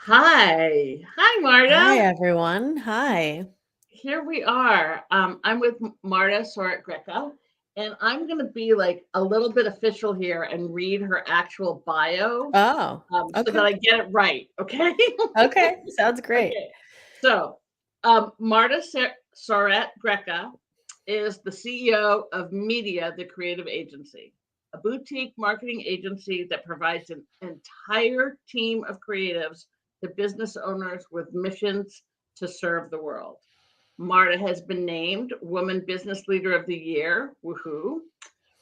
Hi, Hi, Marta. everyone. Hi. Here we are. I'm with Marta Sauret Greca, and I'm going to be like a little bit official here and read her actual bio Oh, so that okay. I get it right. Okay. Okay. Sounds great. Okay. So, Marta Sauret Greca is the CEO of Media, the creative agency, a boutique marketing agency that provides an entire team of creatives to business owners with missions to serve the world. Marta has been named Woman Business Leader of the Year. Woohoo.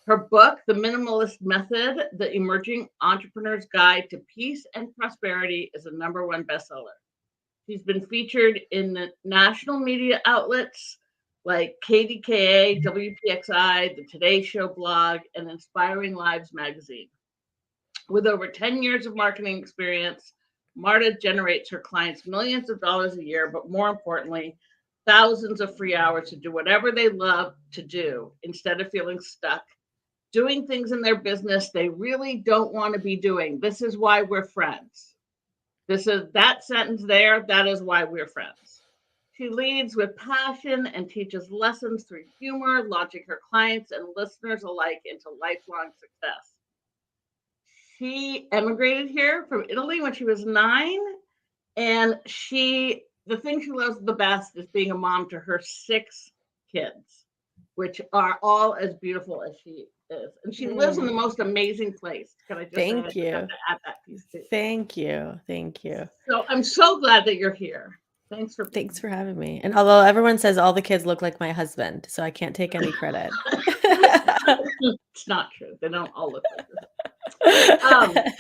Her book, The Minimalist Method, The Emerging Entrepreneur's Guide to Peace and Prosperity, is a #1 bestseller. She's been featured in the national media outlets like KDKA, WPXI, the Today Show blog, and Inspiring Lives magazine. With over 10 years of marketing experience, Marta generates her clients millions of dollars a year, but more importantly, thousands of free hours to do whatever they love to do instead of feeling stuck doing things in their business they really don't want to be doing. This is why we're friends. This is that sentence there. That is why we're friends. She leads with passion and teaches lessons through humor, launching her clients and listeners alike into lifelong success. She emigrated here from Italy when she was 9, and the thing she loves the best is being a mom to her 6 kids, which are all as beautiful as she is. And she lives in the Mm, most amazing place. Can I just say I thank just have you. to add that piece too? Thank you. Thank you. So I'm so glad that you're here. Thanks for being Thanks for having me. And although everyone says all the kids look like my husband, so I can't take any credit. here. It's not true. They don't all look like this.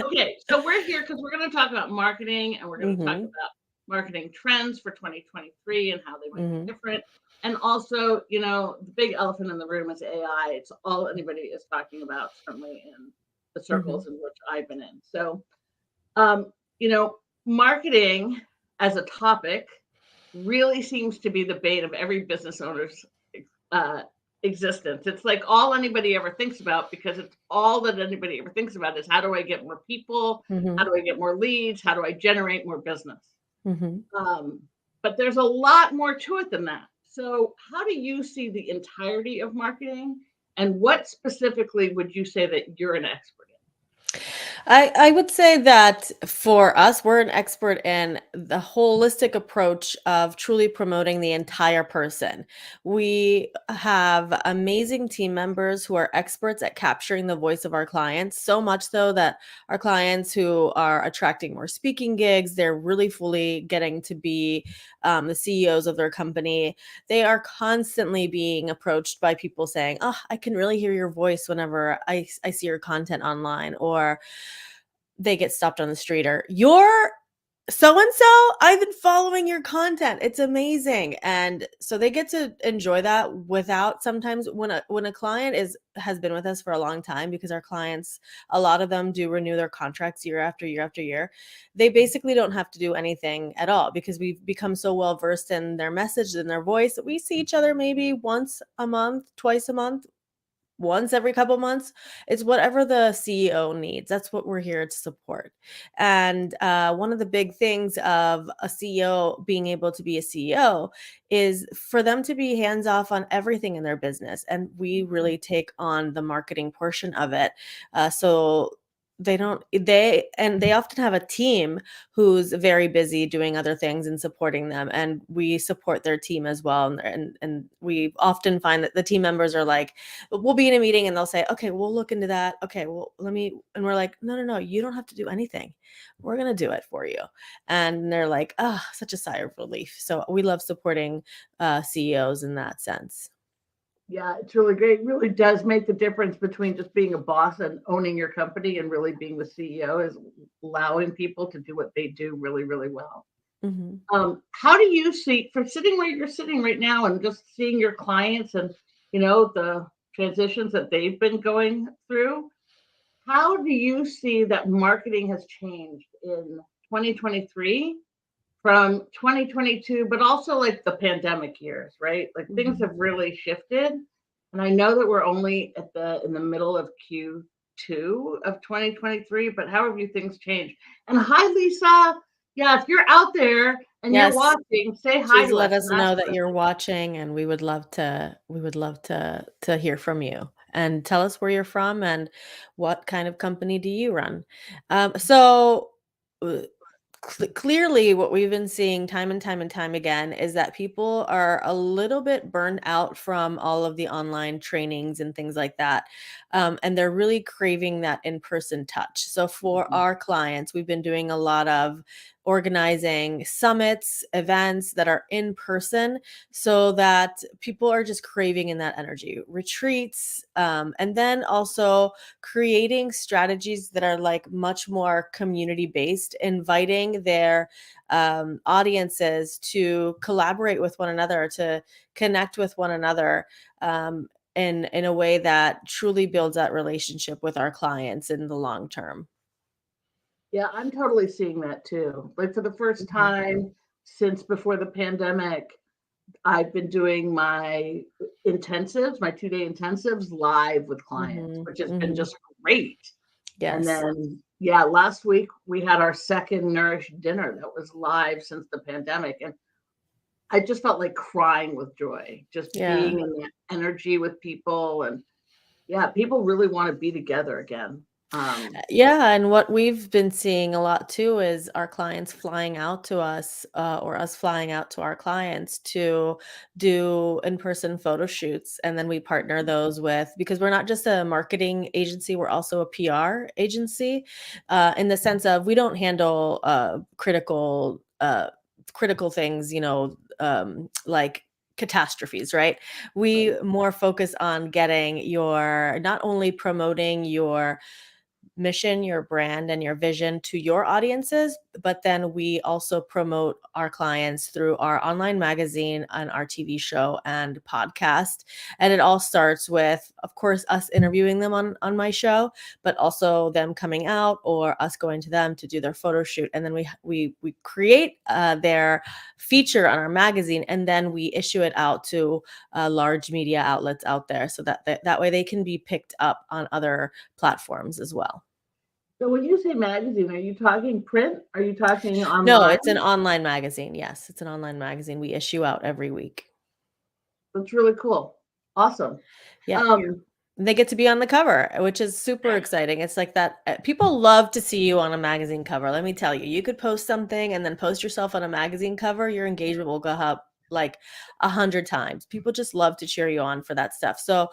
Okay, so we're here because we're going to talk about marketing, and we're going to talk hmm about marketing trends for 2023 and how they might be hmm different. And also, the big elephant in the room is AI. It's all anybody is talking about, certainly in the hmm circles in which I've been in. So, um, you know, marketing as a topic really seems to be the bane of every business owner's uh, existence. It's like all anybody ever thinks about because it's all that anybody ever thinks about is how do I get more people? How hmm do I get more leads? How do I generate more business? hmm Um, but there's a lot more to it than that. So, how do you see the entirety of marketing? And what specifically would you say that you're an expert I would say that for us, we're an expert in the holistic approach of truly promoting the entire person. We have amazing team members who are experts at capturing the voice of our clients, so much so that our clients who are attracting more speaking gigs, they're really fully getting to be the CEOs of their company. They are constantly being approached by people saying, "Oh, I can really hear your voice whenever I see your content online," or they get stopped on the street, or "You're so and so, I've been following your content. It's amazing." And so they get to enjoy that without, sometimes when a client is has been with us for a long time, because our clients, a lot of them do renew their contracts year after year after year. They basically don't have to do anything at all because we've become so well versed in their message and their voice that we see each other maybe once a month, twice a month, once every couple months. It's whatever the CEO needs. That's what we're here to support. And one of the big things of a CEO being able to be a CEO is for them to be hands off on everything in their business. And we in? really take on the marketing portion of it. So they often have a team who's very busy doing other things and supporting them, and we support their team as well. And we often find that the team members are like, we'll be in a meeting and they'll say, "Okay, we'll look into that. Okay, well, let me," and we're like, "No, no, no, you don't have to do anything. We're going to do it for you." And they're like, "Oh, such a sigh of relief." So we love supporting CEOs in that sense. Yeah, it's really great. It really does make the difference between just being a boss and owning your company and really being the CEO is allowing people to do what they do really, really well. hmm How do you see from sitting where you're sitting right now and just seeing your clients and the transitions that they've been going through? How do you see that marketing has changed in 2023 from 2022, but also like the pandemic years, right? Like things hmm have really shifted. And I know that we're only in the middle of Q2 of 2023, but how have you things changed? And hi, Lisa. Yeah, if you're out there and you're Yes. watching, say hi Please to let us us and ask know that you're questions. watching, and we would love to hear from you. And tell us where you're from and what kind of company do you run. So uh, clearly, what we've been seeing time and time and time again is that people are a little bit burned out from all of the online trainings and things like that. And they're really craving that in-person touch. So for Mhm. our clients, we've been doing a lot of organizing summits, events that are in person so that people are just craving in that energy, retreats, and then also creating strategies that are like much more community based, inviting their audiences to collaborate with one another, to connect with one another. In a way that truly builds that relationship with our clients in the long term. Yeah, I'm totally seeing that too. Like for the first Mhm. time since before the pandemic, I've been doing my intensives, my 2-day intensives live with clients, Mhm. which has been Mhm. just great. And Yes. then, yeah, last week we had our second Nourish dinner that was live since the pandemic. And I just felt like crying with joy, just Yeah. being in that energy with people. And yeah, people really want to be together again. Yeah, and what we've been seeing a lot too is our clients flying out to us, or us flying out to our clients to do in-person photo shoots, and then we partner those with, because we're not just a marketing agency, we're also a PR agency, in the sense of we don't handle critical things, like catastrophes, right? We Right. more focus on getting your, not only promoting your mission, your brand, and your vision to your audiences. But then we also promote our clients through our online magazine and our TV show and podcast. And it all starts with, of course, us interviewing them on my show, but also them coming out or us going to them to do their photo shoot. And then we create their feature on our magazine, and then we issue it out to large media outlets out there, so that way they can be picked up on other platforms as well. So when you say magazine, are you talking print? Are you talking No, it's an online? online magazine. Yes, it's an online magazine we issue out every week. That's really cool. Awesome. Yeah. Um, They get to be on the cover, which is super exciting. It's like that people love to see you on a magazine cover. Let me tell you, you could post something and then post yourself on a magazine cover, your engagement will go up like 100 times. People just love to cheer you on for that stuff. So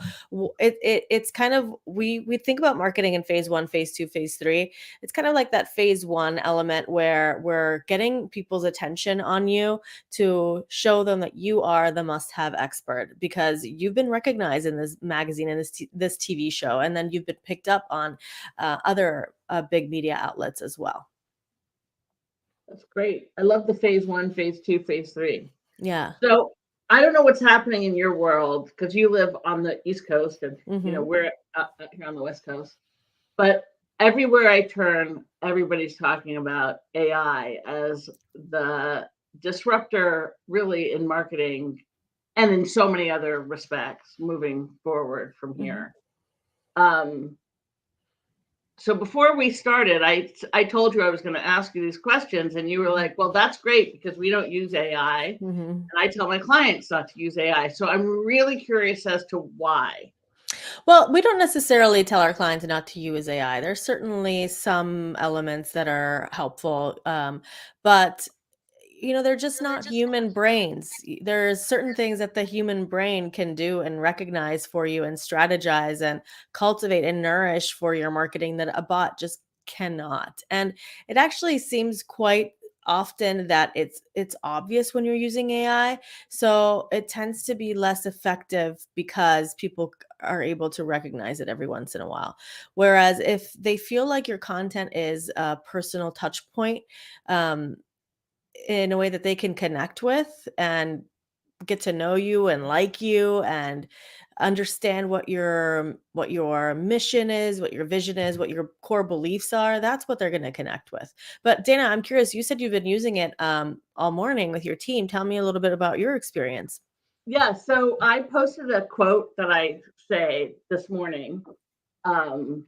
it's kind of, we think about marketing in phase one, phase two, phase three. It's kind of like that phase one element where we're getting people's attention on you to show them that you are the must-have expert because you've been recognized in this magazine and this TV show, and then you've been picked up on other big media outlets as well. that's great. I love the phase one, phase two, phase three. Yeah. So I don't know what's happening in your world because you live on the East Coast and Hmm. we're here on the West Coast. But everywhere I turn, everybody's talking about AI as the disruptor, really, in marketing and in so many other respects moving forward from Hmm. here. Um, so before we started, I told you I was going to ask you these questions, and you were like, "Well, that's great because we don't use AI, and Hmm. I tell my clients not to use AI." So I'm really curious as to why. Well, we don't necessarily tell our clients not to use AI. There's certainly some elements that are helpful, but they're just not human brains. There's certain things that the human brain can do and recognize for you and strategize and cultivate and nourish for your marketing that a bot just cannot. And it actually seems quite often that it's obvious when you're using AI. So it tends to be less effective because people are able to recognize it every once in a while. Whereas if they feel like your content is a personal touch point, um, in a way that they can connect with and get to know you and like you and understand what your mission is, what your vision is, what your core beliefs are, that's what they're going to connect with. But Dana, I'm curious, you said you've been using it all morning with your team. Tell me a little bit about your experience. Yeah, so I posted a quote that I say this morning. Um,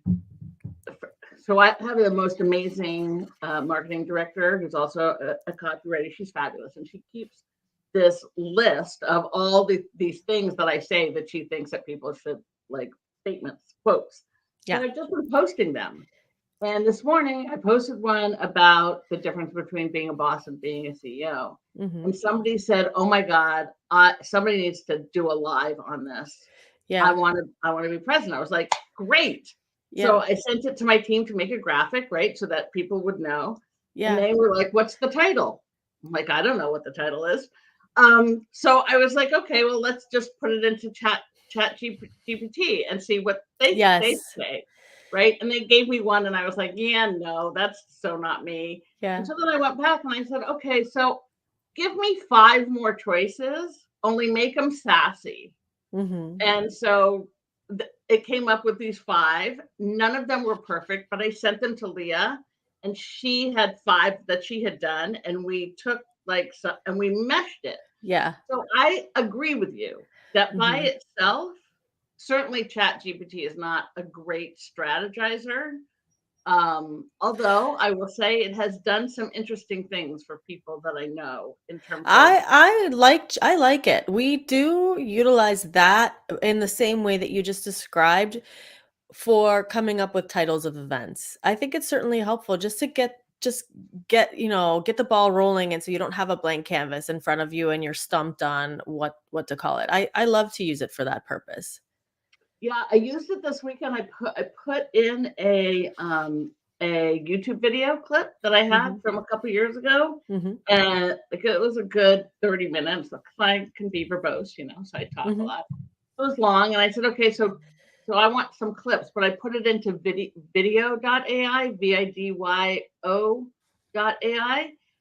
So I have the most amazing marketing director who's also a copywriter. She's fabulous, and she keeps this list of all these things that I say that she thinks that people should like, statements, quotes. Yeah. And I've just been posting them. And this morning I posted one about the difference between being a boss and being a CEO. Hmm. And somebody said, "Oh my God, somebody needs to do a live on this. I Yeah. want to, I want to be present." I was like, "Great." So Yeah. I sent it to my team to make a graphic, right? So that people would know. And Yeah. they were like, "What's the title?" I'm like, "I don't know what the title is." So I was like, "Okay, well, let's just put it into GPT and see what they Yes. say." Right. And they gave me one, and I was like, "Yeah, no, that's so not me." And Yeah. so then I went back and I said, "Okay, so give me 5 more choices, only make them sassy." Hmm. And so it came up with these 5. None of them were perfect, but I sent them to Leah, and she had 5 that she had done, and we took and we meshed it. Yeah. So I agree with you that by Hmm. itself, certainly Chat GPT is not a great strategizer. Although I will say it has done some interesting things for people that I know in terms of, I like it. We do utilize that in the same way that you just described for coming up with titles of events. I think it's certainly helpful just to get the ball rolling, and so you don't have a blank canvas in front of you and you're stumped on what to call it. I love to use it for that purpose. yeah, I used it this weekend. I put in a YouTube video clip that I had Mhm. from a couple years ago, Mhm. and like, it was a good 30 minutes. Like, I can be verbose, so I talk a Mhm. lot. It was long, and I said, "Okay, so I want some clips," but I put it into video.ai, video.ai,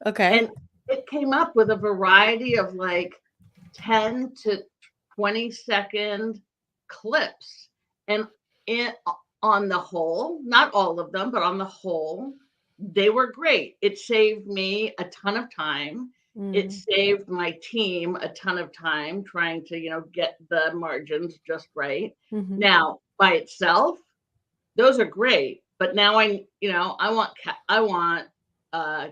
Okay. and it came up with a variety of like 10 to 20-second clips. And in, on the whole, not all of them, but on the whole, they were great. It saved me a ton of time. It Mm. saved my team a ton of time trying to, get the margins just right. Mhm. Now, by itself, those are great, but now I want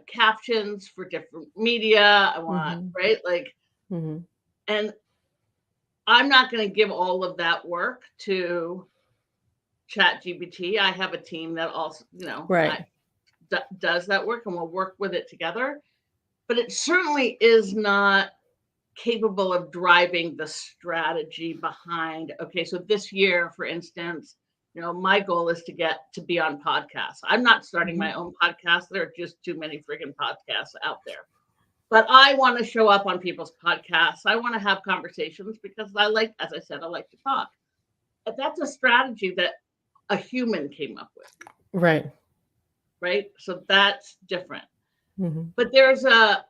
captions for different media. I want, Mhm. right, like, Mhm. and I'm not going to give all of that work to Chat GPT. I have a team that also, Right. does that work, and we'll work with it together. But it certainly is not capable of driving the strategy behind. Okay, so this year, for instance, my goal is to get to be on podcasts. I'm not starting Mhm. my own podcast. There are just too many freaking podcasts out there. But I want to show up on people's podcasts. I want to have conversations because as I said, I like to talk. But that's a strategy that a human came up with, Right. right? So that's different. Mhm. But there's a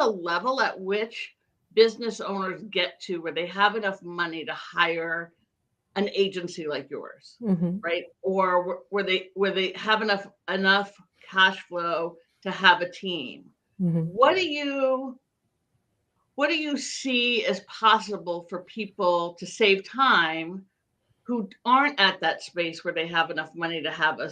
level at which business owners get to where they have enough money to hire an agency like yours, Mhm. right? Or where they have enough cash flow to have a team. Mhm. What do you see as possible for people to save time who aren't at that space where they have enough money to have a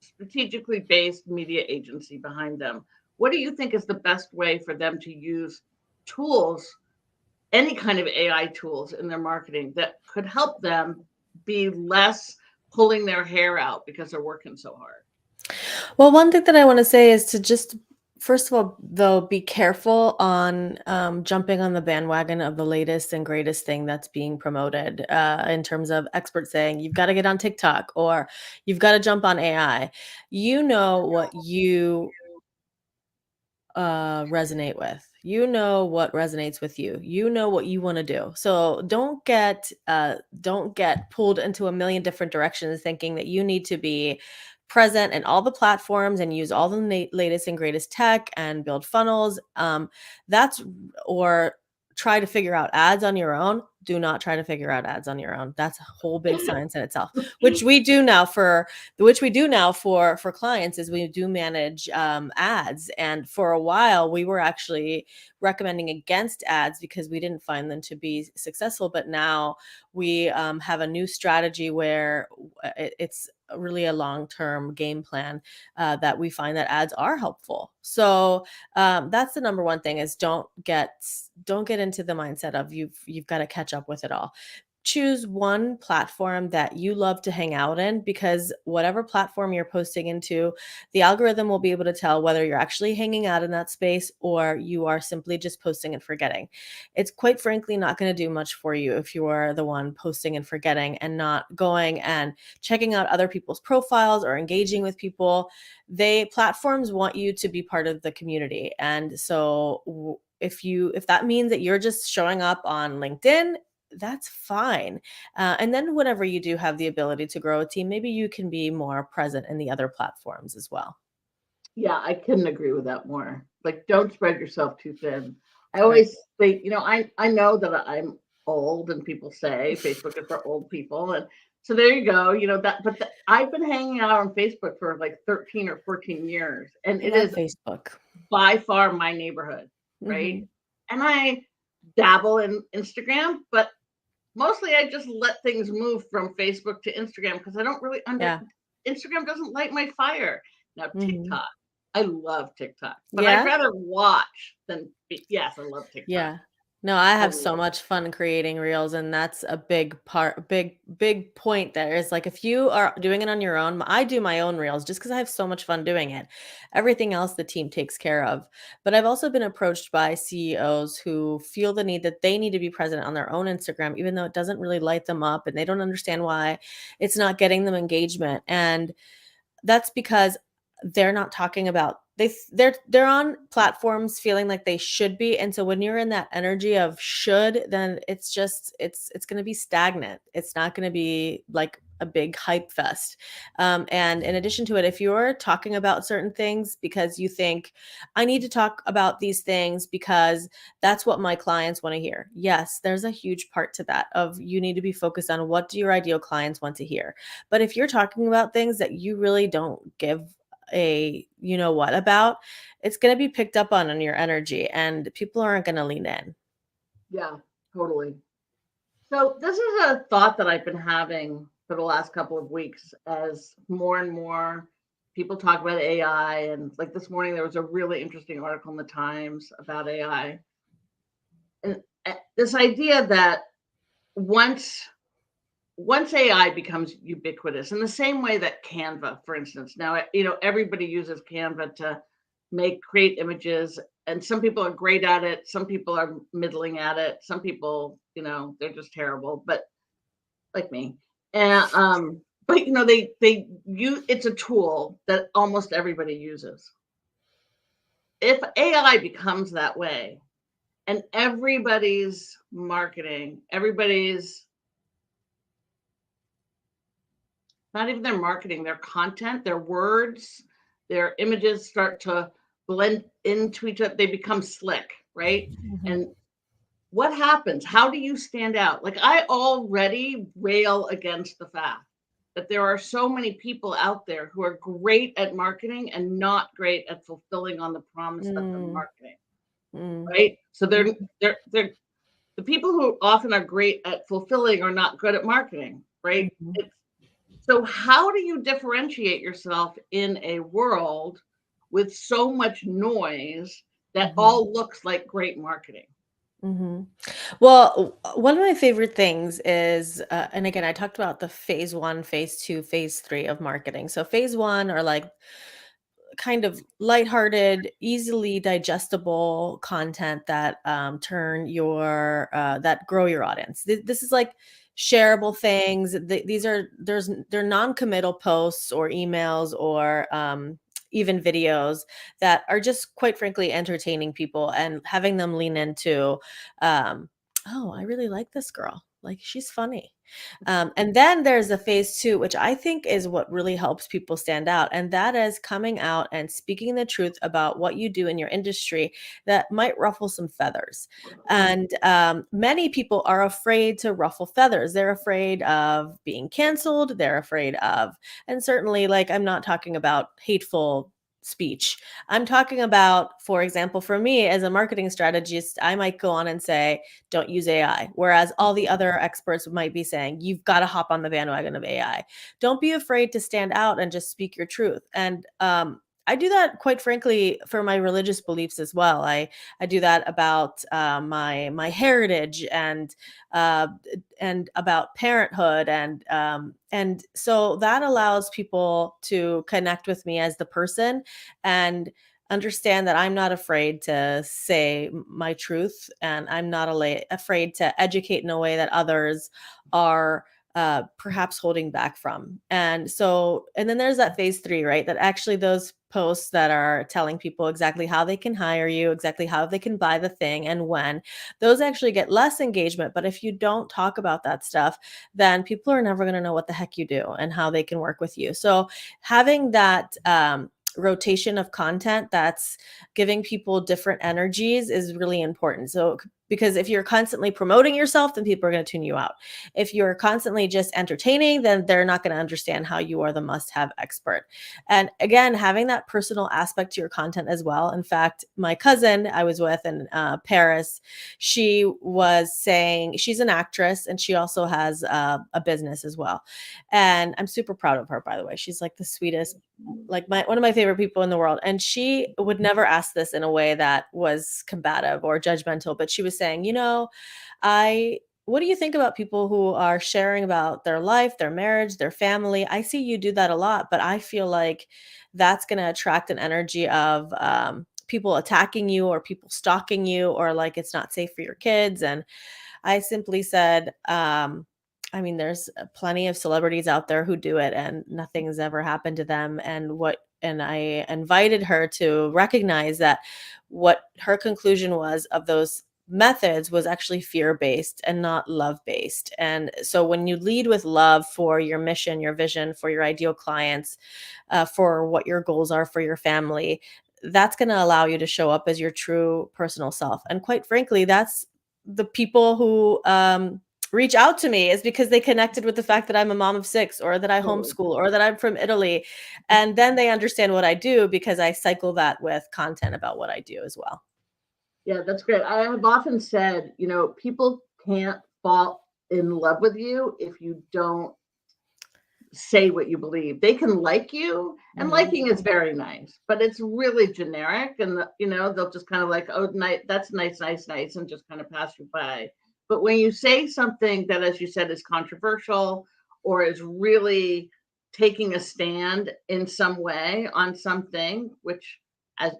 strategically based media agency behind them? What do you think is the best way for them to use tools, any kind of AI tools in their marketing that could help them be less pulling their hair out because they're working so hard? Well, one thing that I want to say is to just, first of all, though, be careful on jumping on the bandwagon of the latest and greatest thing that's being promoted in terms of experts saying you've got to get on TikTok or you've got to jump on AI. You know what you resonate with. You know what resonates with you. You know what you want to do. So don't get pulled into a million different directions thinking that you need to be present in all the platforms and use all the latest and greatest tech and build funnels. That's or try to figure out ads on your own. do not try to figure out ads on your own. That's a whole big science in itself, which we do now for clients. Is we do manage ads, and for a while we were actually recommending against ads because we didn't find them to be successful. But now we have a new strategy where it's really a long-term game plan that we find that ads are helpful. So that's the number one thing: is don't get into the mindset of you've got to catch up with it all. Choose one platform that you love to hang out in, because whatever platform you're posting into, the algorithm will be able to tell whether you're actually hanging out in that space or you are simply just posting and forgetting. It's quite frankly not going to do much for you if you are the one posting and forgetting and not going and checking out other people's profiles or engaging with people. Platforms want you to be part of the community. And so if that means that you're just showing up on LinkedIn, that's fine. And then whenever you do have the ability to grow a team, maybe you can be more present in the other platforms as well. Yeah, I couldn't agree with that more. Like, don't spread yourself too thin. I Right. always think, I know that I'm old, and people say Facebook is for old people, and so there you go. I've been hanging out on Facebook for like 13 or 14 years, and I it love is Facebook. by far my neighborhood, right? Hmm. And I dabble in Instagram, but mostly I just let things move from Facebook to Instagram because I don't really Yeah. Instagram doesn't light my fire. Now Hmm. TikTok, I love TikTok, but I'd Yeah. rather watch than yes, I love TikTok. Yeah. No, I I have so love much fun creating reels, and that's a big point there. Is like, if you are doing it on your own, I do my own reels just because I have so much fun doing it. Everything else the team takes care of. But I've also been approached by CEOs who feel the need that they need to be present on their own Instagram, even though it doesn't really light them up and they don't understand why it's not getting them engagement. And that's because they're not talking about they're on platforms feeling like they should be. And so when you're in that energy of should, then it's going to be stagnant. It's not going to be like a big hype fest. And in addition to it, if you're talking about certain things because you think, I need to talk about these things because that's what my clients want to hear, yes, there's a huge part to that. Of you need to be focused on what do your ideal clients want to hear. But if you're talking about things that you really don't give a you know what about, it's going to be picked up on your energy, and people aren't going to lean in. Yeah, totally. So this is a thought that I've been having for the last couple of weeks as more and more people talk about AI. And like this morning, there was a really interesting article in the Times about AI. And this idea that once AI becomes ubiquitous, in the same way that Canva, for instance, now everybody uses Canva to create images, and some people are great at it, some people are middling at it, some people, they're just terrible, but like me. And but they use it's a tool that almost everybody uses. If AI becomes that way, and everybody's marketing, everybody's not even their marketing, their content, their words, their images start to blend into each other. They become slick, right? Mhm. And what happens? How do you stand out? Like, I already rail against the fact that there are so many people out there who are great at marketing and not great at fulfilling on the promise that they're Mm, marketing, mm, right? So mhm, they're the people who often are great at fulfilling are not good at marketing, right? mhm, So how do you differentiate yourself in a world with so much noise that mhm, all looks like great marketing? mhm. Well, one of my favorite things is, and again, I talked about the phase one, phase two, phase three of marketing. So phase one are like kind of lighthearted, easily digestible content that that grow your audience. This is like shareable things. They're non-committal posts or emails or even videos that are just quite frankly entertaining people and having them lean into, oh, I really like this girl. Like, she's funny. And then there's a phase two, which I think is what really helps people stand out. And that is coming out and speaking the truth about what you do in your industry that might ruffle some feathers. And many people are afraid to ruffle feathers. They're afraid of being canceled. They're afraid of, and certainly, like, I'm not talking about hateful speech. I'm talking about, for example, for me as a marketing strategist, I might go on and say, don't use AI. Whereas all the other experts might be saying, you've got to hop on the bandwagon of AI. Don't be afraid to stand out and just speak your truth. And I do that, quite frankly, for my religious beliefs as well. I do that about my heritage uh, and about parenthood, and so that allows people to connect with me as the person and understand that I'm not afraid to say my truth, and I'm not afraid to educate in a way that others are perhaps holding back from. And so, and then there's that phase three, right? That actually those posts that are telling people exactly how they can hire you, exactly how they can buy the thing and when, those actually get less engagement. But if you don't talk about that stuff, then people are never going to know what the heck you do and how they can work with you. So having that, rotation of content that's giving people different energies is really important. So, because if you're constantly promoting yourself, then people are going to tune you out. If you're constantly just entertaining, then they're not going to understand how you are the must have expert. And again, having that personal aspect to your content as well. In fact, my cousin I was with in Paris, she was saying, she's an actress and she also has a business as well. And I'm super proud of her, by the way. She's like the sweetest, like one of my favorite people in the world, and she would never ask this in a way that was combative or judgmental, but she was saying, I what do you think about people who are sharing about their life, their marriage, their family? I see you do that a lot, but I feel like that's going to attract an energy of people attacking you or people stalking you, or like it's not safe for your kids. And I simply said, I mean, there's plenty of celebrities out there who do it and nothing's ever happened to them. And I invited her to recognize that what her conclusion was of those methods was actually fear-based and not love-based. And so when you lead with love for your mission, your vision, for your ideal clients, for what your goals are for your family, that's going to allow you to show up as your true personal self. And quite frankly, that's the people who reach out to me is because they connected with the fact that I'm a mom of 6, or that I Totally. homeschool, or that I'm from Italy. And then they understand what I do because I cycle that with content about what I do as well. Yeah, that's great. I have often said, people can't fall in love with you if you don't say what you believe. They can like you, and Mhm. liking is very nice, but it's really generic. And they'll just kind of like, oh, nice, that's nice, nice, nice, and just kind of pass you by. But when you say something that, as you said, is controversial or is really taking a stand in some way on something, which, as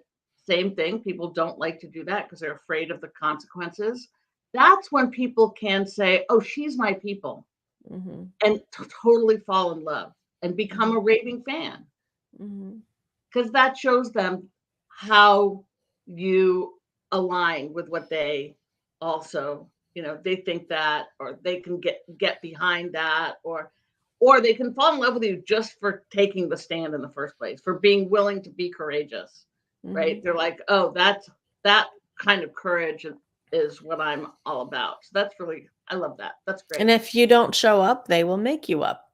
same thing, people don't like to do that because they're afraid of the consequences. That's when people can say, oh, she's my people, Mhm. and totally fall in love and become Mhm. a raving fan, Mhm. because that shows them how you align with what they also, they think that, or they can get behind that, or they can fall in love with you just for taking the stand in the first place, for being willing to be courageous, right? Mhm. They're like, oh, that kind of courage is what I'm all about. So that's really, I love that. That's And great. if you don't show up, they will make you up.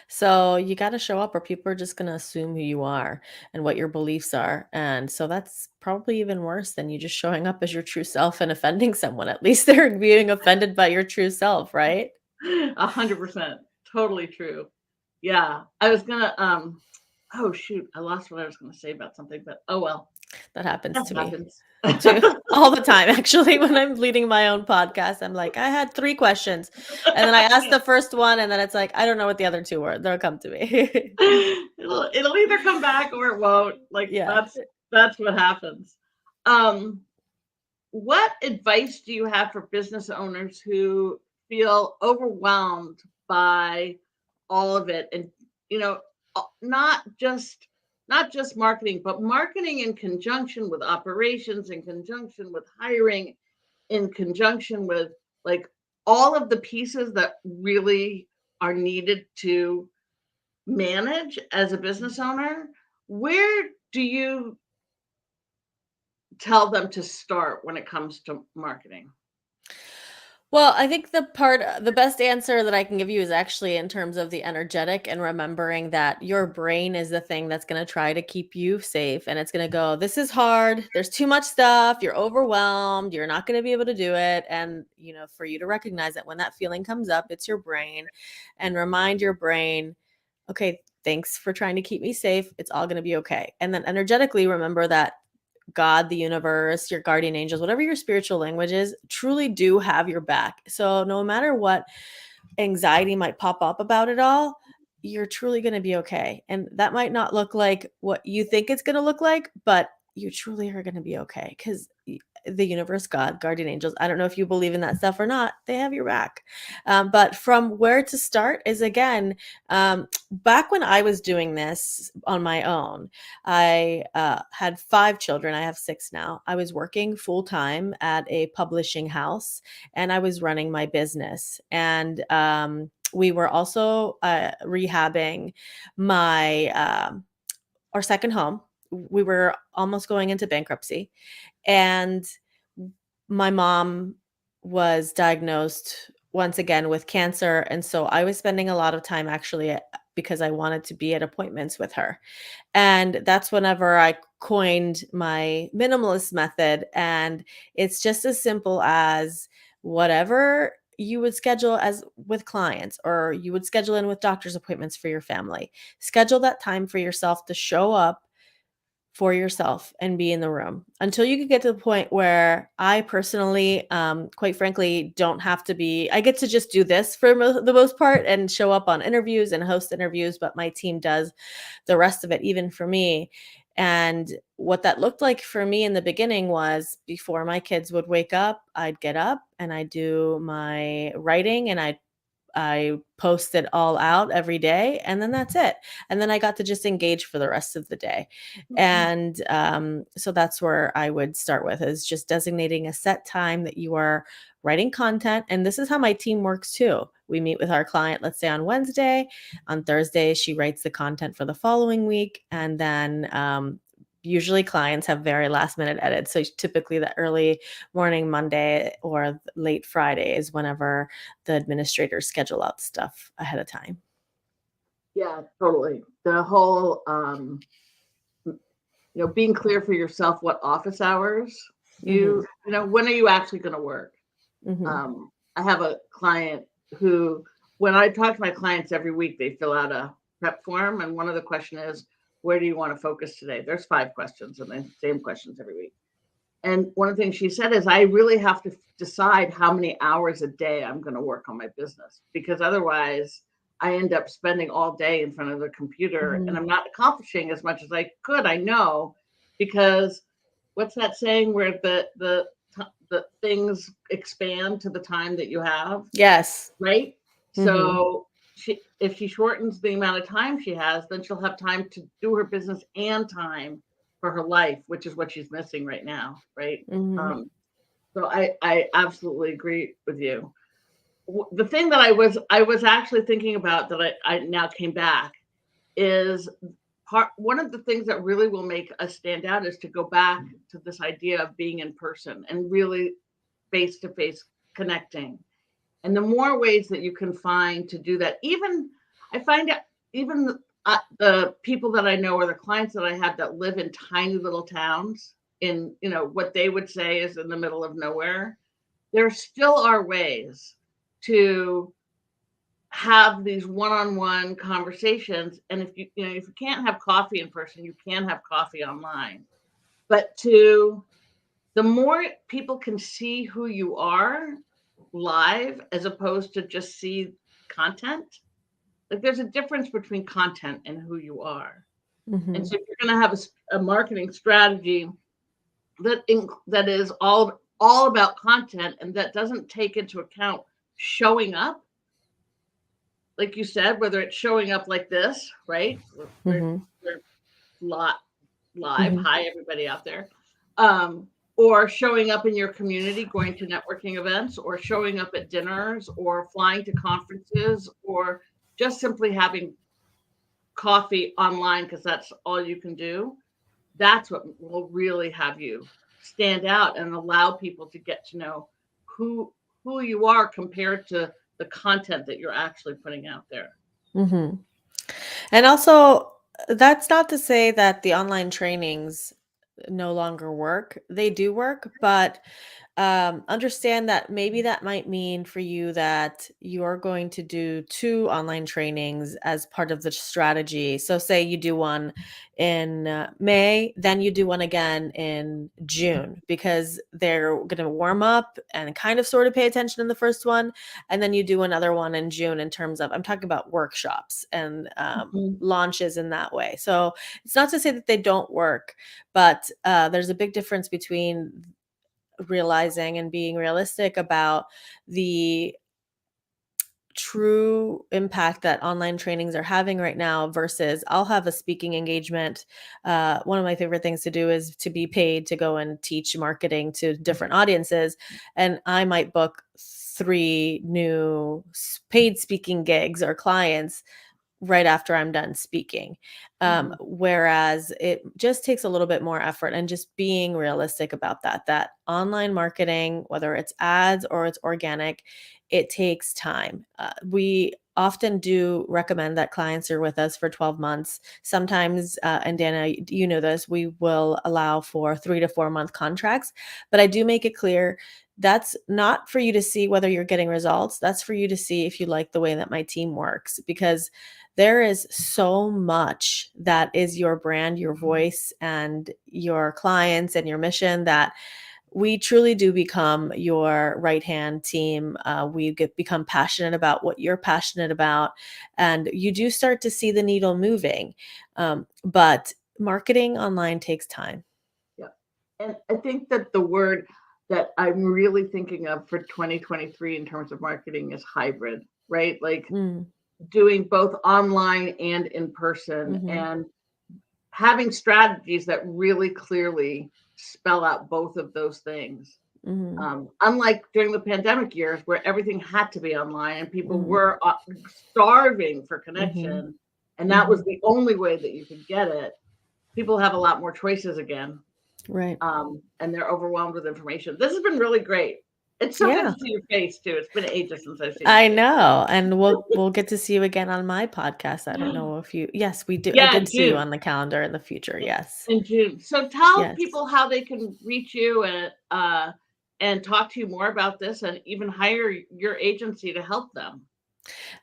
So you got to show up, or people are just going to assume who you are and what your beliefs are. And so that's probably even worse than you just showing up as your true self and offending someone. At least they're being offended by your true self, right? 100%. Totally true. Yeah. I was gonna oh shoot, I lost what I was gonna say about something, but oh well, That happens that to me happens. too, all the time. Actually, when I'm leading my own podcast, I'm like, I had 3 questions. And then I asked the first one, and then it's like, I don't know what the other 2 were. They'll come to me. It'll either come back or it won't. Like Yeah. that's what happens. Um, what advice do you have for business owners who feel overwhelmed by all of it, and you know not just marketing, but marketing in conjunction with operations, in conjunction with hiring, in conjunction with like all of the pieces that really are needed to manage as a business owner, where do you tell them to start when it comes to marketing? Well, I think the best answer that I can give you is actually in terms of the energetic and remembering that your brain is the thing that's going to try to keep you safe. And it's going to go, this is hard. There's too much stuff. You're overwhelmed. You're not going to be able to do it. And, for you to recognize that when that feeling comes up, it's your brain, and remind your brain, okay, thanks for trying to keep me safe. It's all going to be okay. And then energetically remember that God, the universe, your guardian angels, whatever your spiritual language is, truly do have your back. So no matter what anxiety might pop up about it all, you're truly going to be okay. And that might not look like what you think it's going to look like, but you truly are going to be okay, because the universe, God, guardian angels, I don't know if you believe in that stuff or not, they have your back. But from where to start is, again, back when I was doing this on my own, I had 5 children. I have 6 now. I was working full time at a publishing house, and I was running my business. And we were also rehabbing my our second home. We were almost going into bankruptcy, and my mom was diagnosed once again with cancer. And so I was spending a lot of time actually, because I wanted to be at appointments with her. And that's whenever I coined my minimalist method. And it's just as simple as whatever you would schedule as with clients, or you would schedule in with doctor's appointments for your family. Schedule that time for yourself to show up for yourself and be in the room until you can get to the point where I personally, quite frankly, don't have to be. I get to just do this for the most part and show up on interviews and host interviews, but my team does the rest of it, even for me. And what that looked like for me in the beginning was, before my kids would wake up, I'd get up and I'd do my writing, and I post it all out every day, and then that's it. And then I got to just engage for the rest of the day. Mhm. And so that's where I would start with, is just designating a set time that you are writing content. And this is how my team works too. We meet with our client, let's say on Wednesday. On Thursday, she writes the content for the following week. And then usually clients have very last minute edits. So typically the early morning Monday or late Friday is whenever the administrators schedule out stuff ahead of time. Yeah, totally. The whole, being clear for yourself what office hours when are you actually going to work? Mm-hmm. I have a client who, when I talk to my clients every week, they fill out a prep form, and one of the questions is, where do you want to focus today? There's 5 questions, and the same questions every week. And one of the things she said is, I really have to decide how many hours a day I'm going to work on my business, because otherwise I end up spending all day in front of the computer and Mm-hmm. I'm not accomplishing as much as I could. I know, because what's that saying where the things expand to the time that you have, Yes. right? Mm-hmm. So if she shortens the amount of time she has, then she'll have time to do her business and time for her life, which is what she's missing right now, right? Mm-hmm. So I absolutely agree with you. The thing that I was actually thinking about that I now came back is one of the things that really will make us stand out is to go back to this idea of being in person and really face to face connecting. And the more ways that you can find to do that, even I find out, even the people that I know, or the clients that I have that live in tiny little towns in, what they would say is in the middle of nowhere, there still are ways to have these one-on-one conversations. And if you can't have coffee in person, you can have coffee online. But the more people can see who you are live, as opposed to just see content, like there's a difference between content and who you are. And Mm-hmm. so if you're going to have a marketing strategy that is all about content, and that doesn't take into account showing up, like you said, whether it's showing up like this, right? We're, Mm-hmm. we're live. Mm-hmm. Hi, everybody out there. Um, or showing up in your community, going to networking events, or showing up at dinners, or flying to conferences, or just simply having coffee online because that's all you can do. That's what will really have you stand out and allow people to get to know who who you are compared to the content that you're actually putting out there. Mhm. And also, that's not to say that the online trainings no longer work. They do work, but understand that maybe that might mean for you that you're going to do two online trainings as part of the strategy. So, say you do one in May, then you do one again in June because they're going to warm up and kind of sort of pay attention in the first one. And then you do another one in June in terms of, I'm talking about workshops and Mhm. launches in that way. So, it's not to say that they don't work, but there's a big difference between realizing and being realistic about the true impact that online trainings are having right now versus I'll have a speaking engagement. One of my favorite things to do is to be paid to go and teach marketing to different audiences. And I might book three new paid speaking gigs or clients right after I'm done speaking. Mhm. Whereas it just takes a little bit more effort and just being realistic about that, that online marketing, whether it's ads or it's organic, it takes time. We often do recommend that clients are with us for 12 months. Sometimes, and Dana, you know this, we will allow for 3 to 4 month contracts, but I do make it clear that's not for you to see whether you're getting results. That's for you to see if you like the way that my team works because there is so much that is your brand, your voice, and your clients and your mission that we truly do become your right hand team. Become passionate about what you're passionate about, and you do start to see the needle moving. But marketing online takes time. Yeah. And I think that the word that I'm really thinking of for 2023 in terms of marketing is hybrid, right? Like Mm, doing both online and in person mhm, and having strategies that really clearly spell out both of those things. mhm, Unlike during the pandemic years where everything had to be online and people mhm, were starving for mhm, connection, and that was mhm. the only way that you could get it, people have a lot more choices again, Right. and they're overwhelmed with information. This has been really great. It's so good to Yeah. see your face too. It's been ages since I've seen your I face. know, and we'll get to see you again on my podcast. I don't know if you yes, we do. I Yeah, did in see you June. on the calendar in the future. Yes. In June. So tell Yes. people how they can reach you and talk to you more about this and even hire your agency to help them.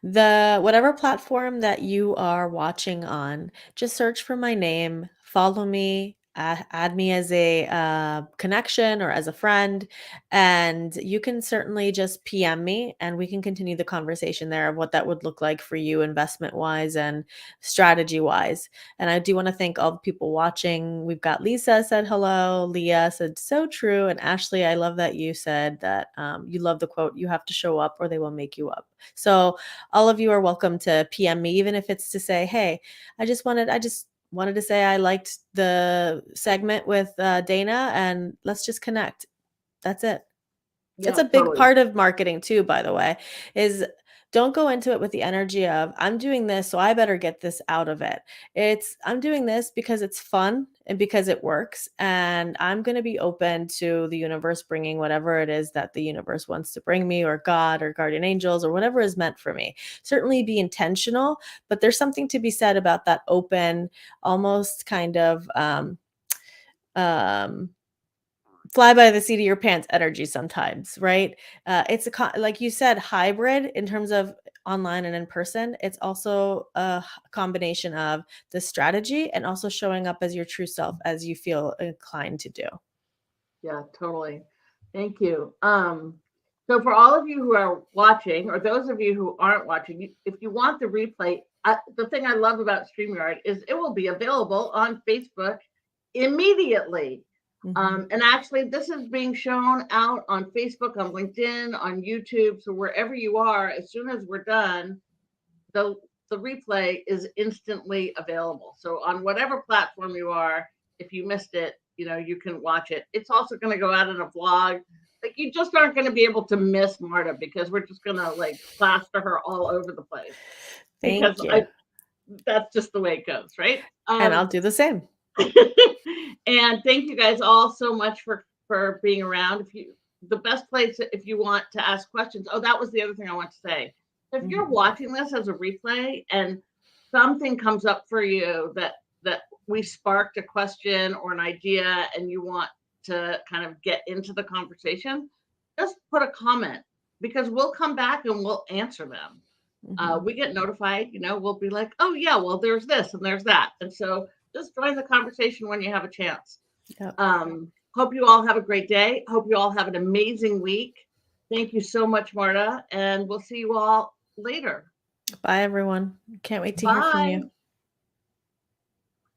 The whatever platform that you are watching on, just search for my name, follow me, add me as a connection or as a friend, and you can certainly just PM me and we can continue the conversation there of what that would look like for you investment wise and strategy wise. And I do want to thank all the people watching. We've got Lisa said hello, Leah said so true, and Ashley, I love that you said that you love the quote, you have to show up or they will make you up. So all of you are welcome to PM me, even if it's to say, hey, I just wanted to say I liked the segment with Dana and let's just connect. That's it. It's Yeah, a big totally. part of marketing too, by the way, is don't go into it with the energy of I'm doing this, so I better get this out of it. It's I'm doing this because it's fun and because it works. And I'm going to be open to the universe bringing whatever it is that the universe wants to bring me, or God, or guardian angels, or whatever is meant for me. Certainly be intentional, but there's something to be said about that open, almost kind of um fly by the seat of your pants energy sometimes, right? It's like you said, hybrid in terms of online and in person. It's also a combination of the strategy and also showing up as your true self as you feel inclined to do. Yeah, totally. Thank you. So for all of you who are watching, or those of you who aren't watching, if you want the replay, the thing I love about StreamYard is it will be available on Facebook immediately. Mhm. And actually, this is being shown out on Facebook, on LinkedIn, on YouTube. So wherever you are, as soon as we're done, the the replay is instantly available. So on whatever platform you are, if you missed it, you can watch it. It's also going to go out in a vlog. Like, you just aren't going to be able to miss Marta, because we're just going to like plaster her all over the place, because Thank you. that's just the way it goes, right? And I'll do the same. And thank you guys all so much for being around. The best place if you want to ask questions. Oh, that was the other thing I want to say. If you're watching this as a replay and something comes up for you that we sparked a question or an idea and you want to kind of get into the conversation, just put a comment, because we'll come back and we'll answer them. We get notified, we'll be like, oh yeah, well, there's this and there's that. And so just join the conversation when you have a chance. Yep. Hope you all have a great day. Hope you all have an amazing week. Thank you so much, Marta. And we'll see you all later. Bye, everyone. Can't wait to hear from you.